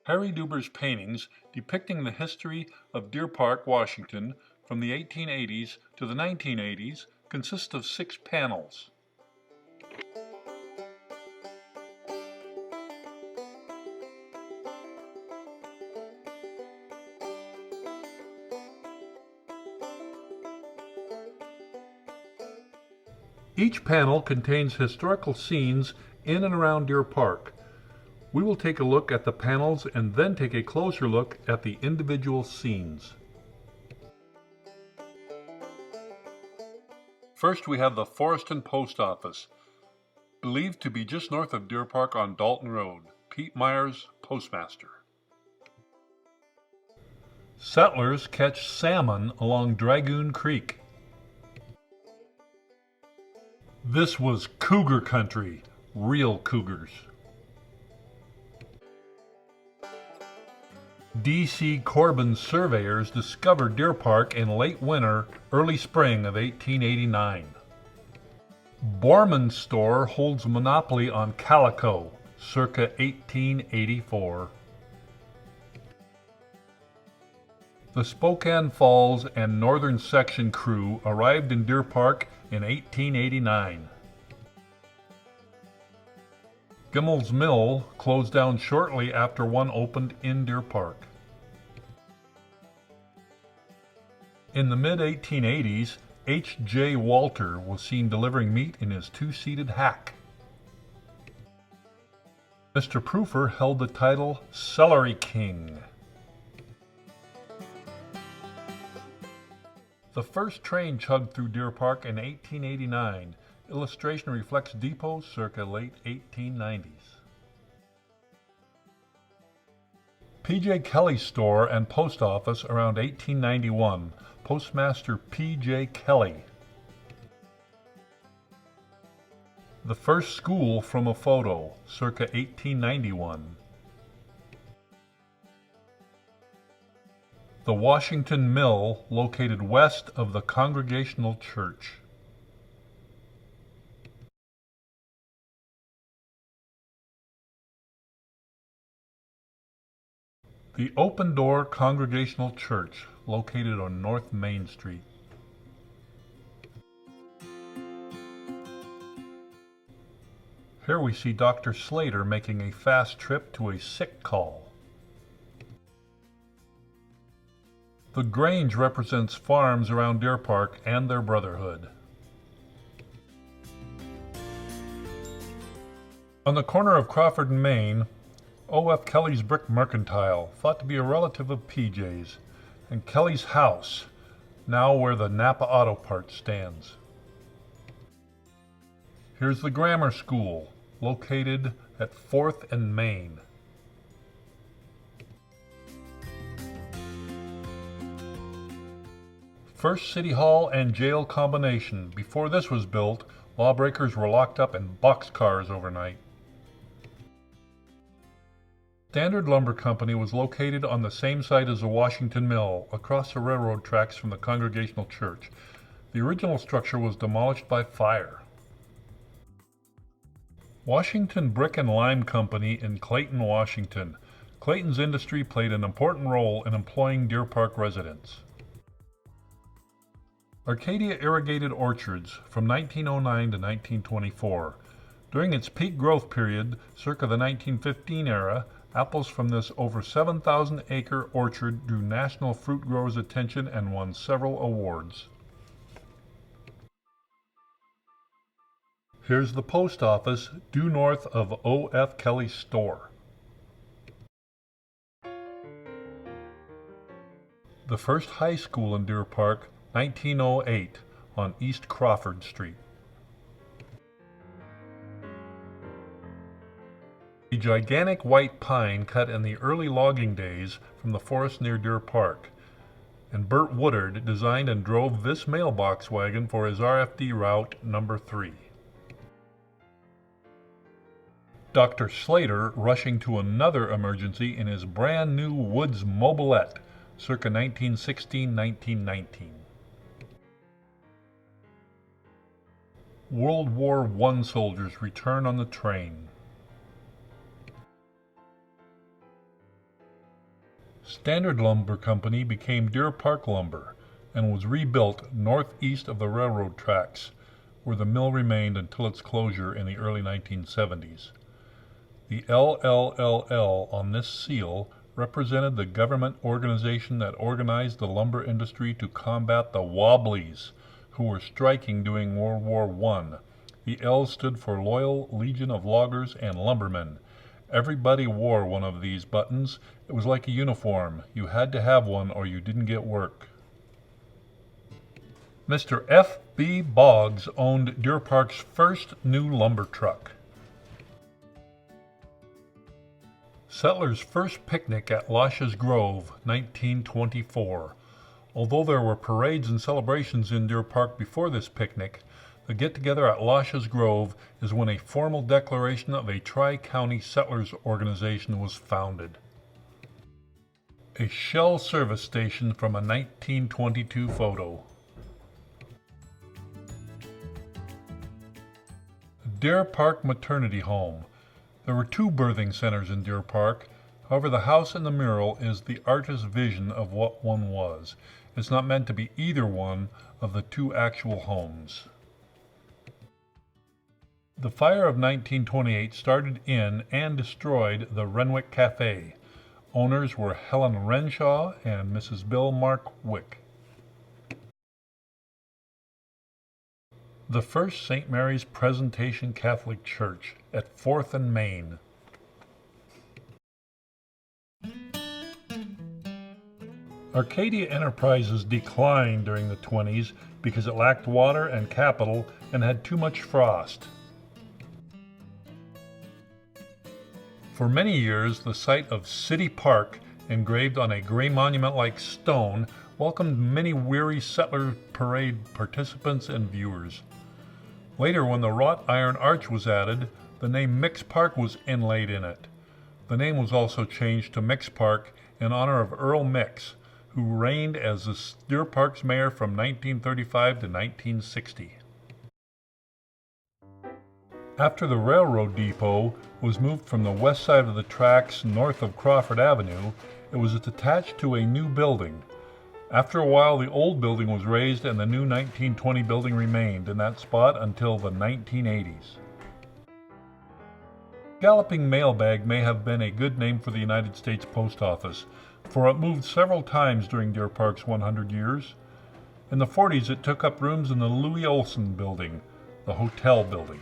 Harry Deuber's paintings depicting the history of Deer Park, Washington from the 1880s to the 1980s consist of 6 panels. Each panel contains historical scenes in and around Deer Park. We will take a look at the panels and then take a closer look at the individual scenes. First, we have the Forest and Post Office, believed to be just north of Deer Park on Dalton Road. Pete Myers, postmaster. Settlers catch salmon along Dragoon Creek. This was cougar country, real cougars. D.C. Corbin surveyors discovered Deer Park in late winter, early spring of 1889. Borman's store holds monopoly on calico, circa 1884. The Spokane Falls and Northern Section crew arrived in Deer Park in 1889. Gimmel's Mill closed down shortly after one opened in Deer Park. In the mid-1880s, H.J. Walter was seen delivering meat in his 2-seated hack. Mr. Proofer held the title Celery King. The first train chugged through Deer Park in 1889. Illustration reflects depot circa late 1890s. P.J. Kelly's store and post office around 1891. Postmaster P.J. Kelly. The first school from a photo, circa 1891. The Washington Mill, located west of the Congregational Church. The Open Door Congregational Church, located on North Main Street. Here we see Dr. Slater making a fast trip to a sick call. The Grange represents farms around Deer Park and their brotherhood. On the corner of Crawford and Main, O.F. Kelly's Brick Mercantile, thought to be a relative of P.J.'s, and Kelly's House, now where the Napa Auto Parts stands. Here's the Grammar School, located at 4th and Main. First City Hall and jail combination. Before this was built, lawbreakers were locked up in boxcars overnight. Standard Lumber Company was located on the same site as the Washington Mill, across the railroad tracks from the Congregational Church. The original structure was demolished by fire. Washington Brick and Lime Company in Clayton, Washington. Clayton's industry played an important role in employing Deer Park residents. Arcadia Irrigated Orchards from 1909 to 1924. During its peak growth period, circa the 1915 era, apples from this over 7,000-acre orchard drew national fruit growers' attention and won several awards. Here's the post office due north of O.F. Kelly's store. The first high school in Deer Park, 1908, on East Crawford Street. A gigantic white pine cut in the early logging days from the forest near Deer Park, and Burt Woodard designed and drove this mailbox wagon for his RFD route number 3. Dr. Slater rushing to another emergency in his brand new Woods Mobilette, circa 1916-1919. World War I soldiers return on the train. Standard Lumber Company became Deer Park Lumber and was rebuilt northeast of the railroad tracks, where the mill remained until its closure in the early 1970s. The LLLL on this seal represented the government organization that organized the lumber industry to combat the Wobblies, who were striking during World War I. The L stood for Loyal Legion of Loggers and Lumbermen. Everybody wore one of these buttons. It was like a uniform. You had to have one or you didn't get work. Mr. F. B. Boggs owned Deer Park's first new lumber truck. Settlers' first picnic at Lasha's Grove, 1924. Although there were parades and celebrations in Deer Park before this picnic, the get-together at Lasha's Grove is when a formal declaration of a Tri-County Settlers Organization was founded. A Shell service station from a 1922 photo. Deer Park Maternity Home. There were two birthing centers in Deer Park. However, the house in the mural is the artist's vision of what one was. It's not meant to be either one of the two actual homes. The fire of 1928 started in and destroyed the Renwick Cafe. Owners were Helen Renshaw and Mrs. Bill Mark Wick. The First St. Mary's Presentation Catholic Church at 4th and Main. Arcadia Enterprises declined during the 20s because it lacked water and capital and had too much frost. For many years, the site of City Park, engraved on a gray monument-like stone, welcomed many weary settler parade participants and viewers. Later, when the wrought iron arch was added, the name Mix Park was inlaid in it. The name was also changed to Mix Park in honor of Earl Mix, who reigned as the Deer Park's mayor from 1935 to 1960. After the railroad depot was moved from the west side of the tracks north of Crawford Avenue, it was attached to a new building. After a while, the old building was razed and the new 1920 building remained in that spot until the 1980s. Galloping Mailbag may have been a good name for the United States Post Office, for it moved several times during Deer Park's 100 years. In the 40s, it took up rooms in the Louis Olson building, the hotel building.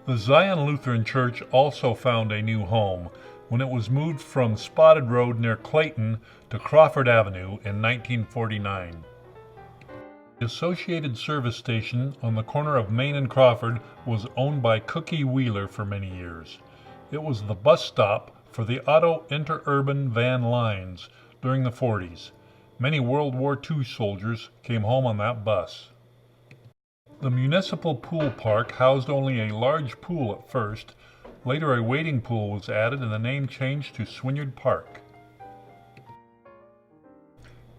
The Zion Lutheran Church also found a new home when it was moved from Spotted Road near Clayton to Crawford Avenue in 1949. The Associated Service Station on the corner of Main and Crawford was owned by Cookie Wheeler for many years. It was the bus stop for the auto interurban van lines during the 40s. Many World War II soldiers came home on that bus. The municipal pool park housed only a large pool at first. Later, a wading pool was added and the name changed to Swinyard Park.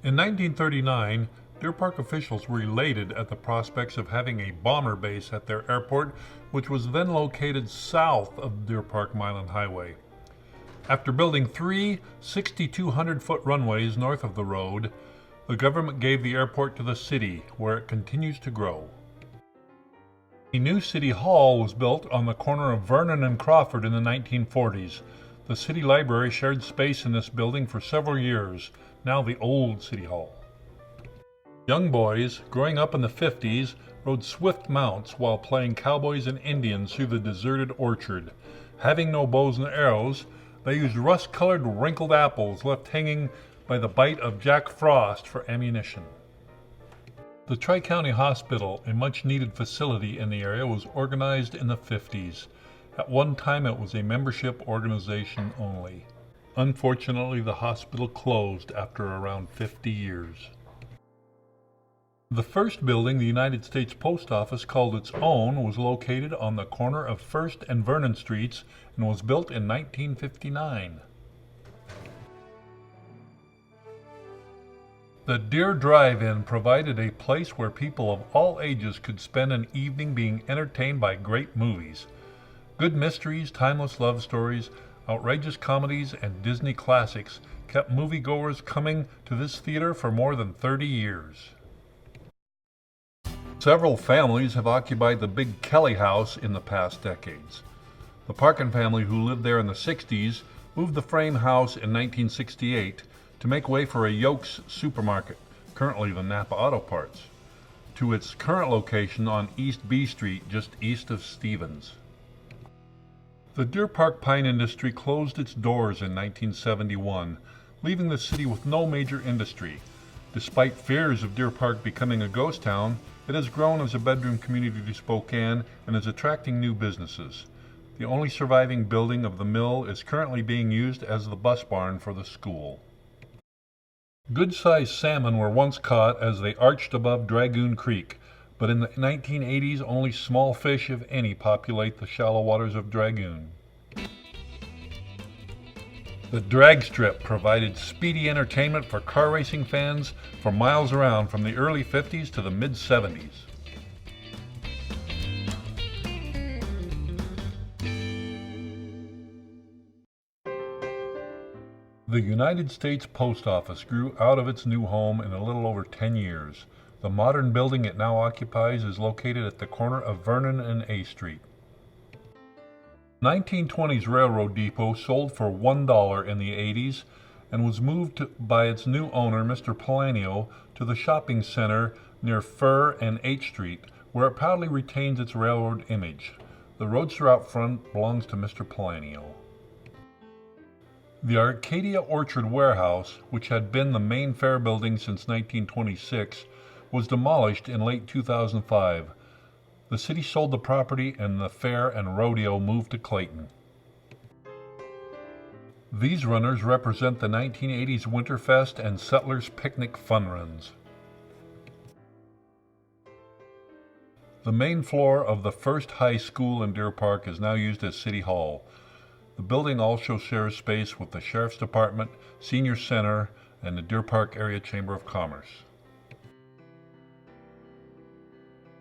In 1939, Deer Park officials were elated at the prospects of having a bomber base at their airport, which was then located south of Deer Park Milan Highway. After building three 6,200-foot runways north of the road, the government gave the airport to the city, where it continues to grow. A new city hall was built on the corner of Vernon and Crawford in the 1940s. The city library shared space in this building for several years, now the old city hall. Young boys, growing up in the 50s, rode swift mounts while playing cowboys and Indians through the deserted orchard. Having no bows and arrows, they used rust-colored wrinkled apples left hanging by the bite of Jack Frost for ammunition. The Tri-County Hospital, a much-needed facility in the area, was organized in the 50s. At one time, it was a membership organization only. Unfortunately, the hospital closed after around 50 years. The first building the United States Post Office called its own was located on the corner of First and Vernon Streets and was built in 1959. The Deer Drive-In provided a place where people of all ages could spend an evening being entertained by great movies. Good mysteries, timeless love stories, Outrageous comedies and Disney classics kept moviegoers coming to this theater for more than 30 years. Several families have occupied the Big Kelly House in the past decades. The Parkin family, who lived there in the 60s, moved the frame house in 1968 to make way for a Yokes supermarket, currently the Napa Auto Parts, to its current location on East B Street, just east of Stevens. The Deer Park pine industry closed its doors in 1971, leaving the city with no major industry. Despite fears of Deer Park becoming a ghost town, it has grown as a bedroom community to Spokane and is attracting new businesses. The only surviving building of the mill is currently being used as the bus barn for the school. Good-sized salmon were once caught as they arched above Dragoon Creek, but in the 1980s only small fish, if any, populate the shallow waters of Dragoon. The drag strip provided speedy entertainment for car racing fans for miles around from the early 50s to the mid-70s. The United States Post Office grew out of its new home in a little over 10 years. The modern building it now occupies is located at the corner of Vernon and A Street. 1920s railroad depot sold for $1 in the 80s and was moved by its new owner, Mr. Palanio, to the shopping center near Fur and H Street, where it proudly retains its railroad image. The roadster out front belongs to Mr. Palanio. The Arcadia Orchard Warehouse, which had been the main fair building since 1926, was demolished in late 2005. The city sold the property and the fair and rodeo moved to Clayton. These runners represent the 1980s Winterfest and Settlers Picnic fun runs. The main floor of the first high school in Deer Park is now used as City Hall. The building also shares space with the Sheriff's Department, Senior Center, and the Deer Park Area Chamber of Commerce.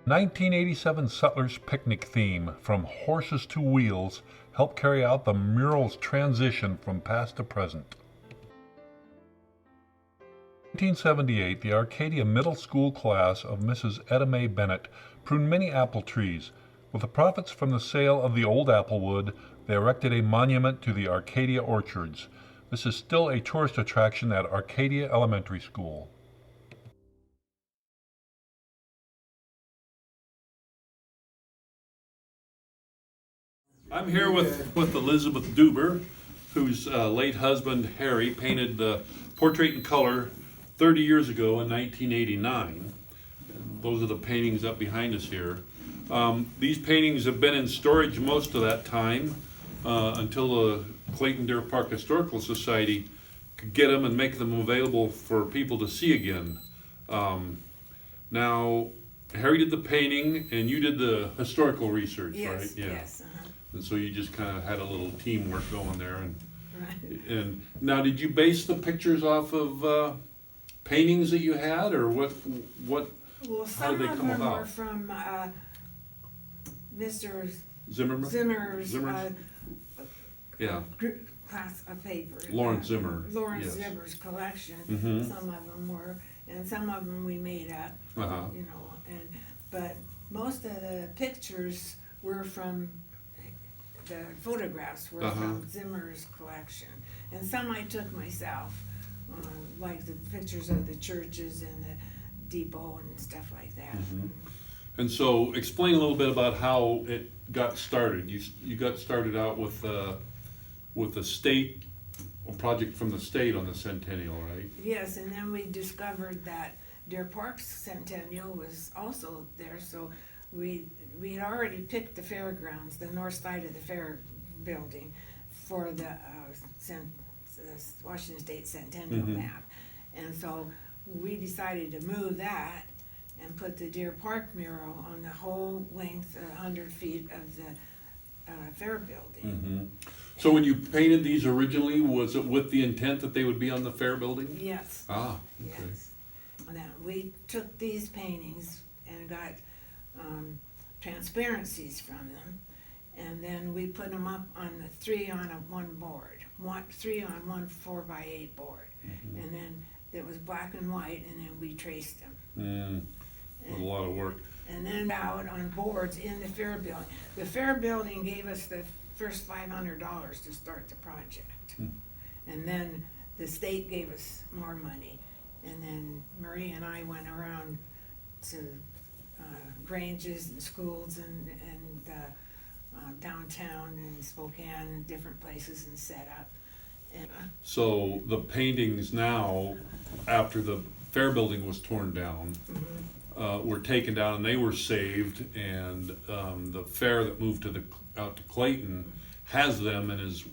1987 Settlers Picnic theme, From Horses to Wheels, helped carry out the murals transition from past to present. 1978, the Arcadia Middle School class of Mrs. Etta Mae Bennett pruned many apple trees. With the profits from the sale of the old apple wood, they erected a monument to the Arcadia Orchards. This is still a tourist attraction at Arcadia Elementary School. I'm here with Elizabeth Deuber, whose late husband Harry painted the portrait in color 30 years ago in 1989. Those are the paintings up behind us here. These paintings have been in storage most of that time until the Clayton-Deer Park Historical Society could get them and make them available for people to see again. Now, Harry did the painting and you did the historical research, yes, right? Yeah. Yes. And so you just kind of had a little teamwork going there. Right. And now, did you base the pictures off of paintings that you had, or what? Well, How did they come some of them about? were from Mr. Zimmer's. Zimmer's Yeah. class of papers. Lawrence Zimmer. Lawrence Yes. Zimmer's collection. Mhm. Some of them were, and some of them we made up. Uh-huh. You know, but most of the pictures were from. The photographs were Uh-huh. from Zimmer's collection, and some I took myself, like the pictures of the churches and the depot and stuff like that. Mhm. And so, explain a little bit about how it got started. You got started out with the state, a project from the state on the Centennial, right? Yes, and then we discovered that Deer Park's Centennial was also there, so we had already picked the fairgrounds, the north side of the fair building, for the Washington State Centennial Mhm. map. And so we decided to move that and put the Deer Park mural on the whole length, 100 feet of the fair building. Mm-hmm. So when you painted these originally, was it with the intent that they would be on the fair building? Yes. Ah, okay. Yes. And then we took these paintings and got transparencies from them And then we put them up on the three on one board, three on one 4x8 board. And then it was black and white, and then we traced them. A lot of work. And then out on boards in the fair building. The fair building gave us the first $500 to start the project. And then the state gave us more money. And then Marie and I went around to Granges and schools and downtown and Spokane and different places and set up. And, So the paintings now, after the fair building was torn down, were taken down and they were saved, and the fair that moved out to Clayton has them, and is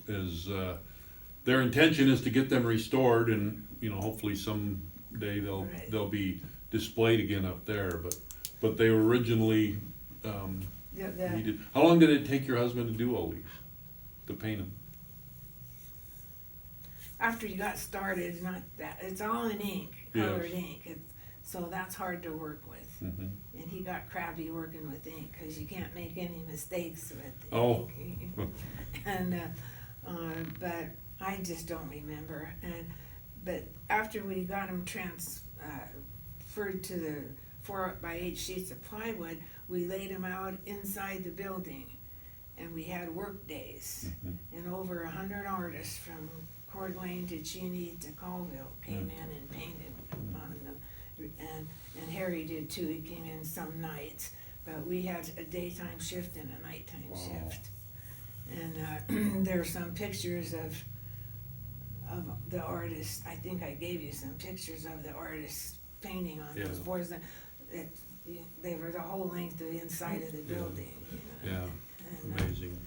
their intention is to get them restored, and hopefully someday they'll be displayed again up there. But they were originally needed. How long did it take your husband to do all these, to paint them? after you got started, not that, it's all in ink, colored ink. So that's hard to work with. Mm-hmm. And he got crabby working with ink because you can't make any mistakes with ink. And but I just don't remember. But after we got them transferred to the 4x8 sheets of plywood, we laid them out inside the building, and we had work days. Mm-hmm. And over 100 artists from Coeur d'Alene to Cheney to Colville came in and painted on them. And Harry did too. He came in some nights, but we had a daytime shift and a nighttime shift. And there are some pictures of the artist. I think I gave you some pictures of the artists painting on those boards. They were the whole length of the inside of the building. You know? And, amazing.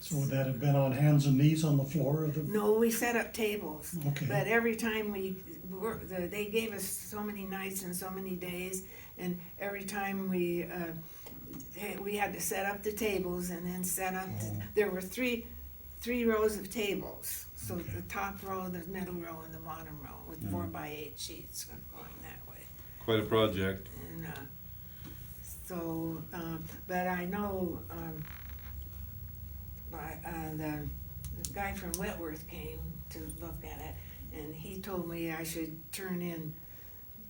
So would that have been on hands and knees on the floor of the? No, we set up tables. Okay. But every time they gave us so many nights and so many days, and every time we had to set up the tables and then set up. There were three rows of tables. So the top row, the middle row, and the bottom row with 4x8 sheets going that way. Quite a project. And but I know. The guy from Whitworth came to look at it, and he told me I should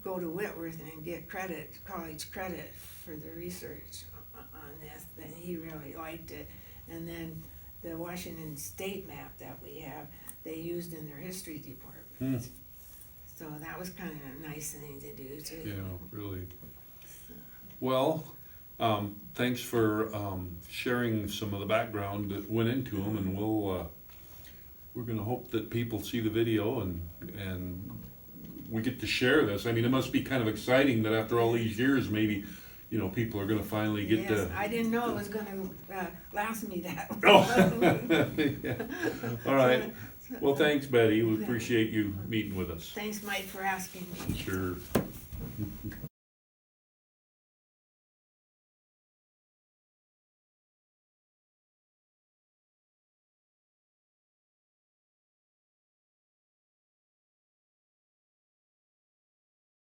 go to Whitworth and get college credit for the research on this. And he really liked it. And then the Washington State map that we have, they used in their history department. So that was kind of a nice thing to do too. Yeah, really. Well, thanks for sharing some of the background that went into them, and we're going to hope that people see the video and we get to share this. I mean, it must be kind of exciting that after all these years, maybe people are going to finally get to. I didn't know it was going to last me that long. Yeah. All right. Well, thanks, Betty. We appreciate you meeting with us. Thanks, Mike, for asking me. Sure.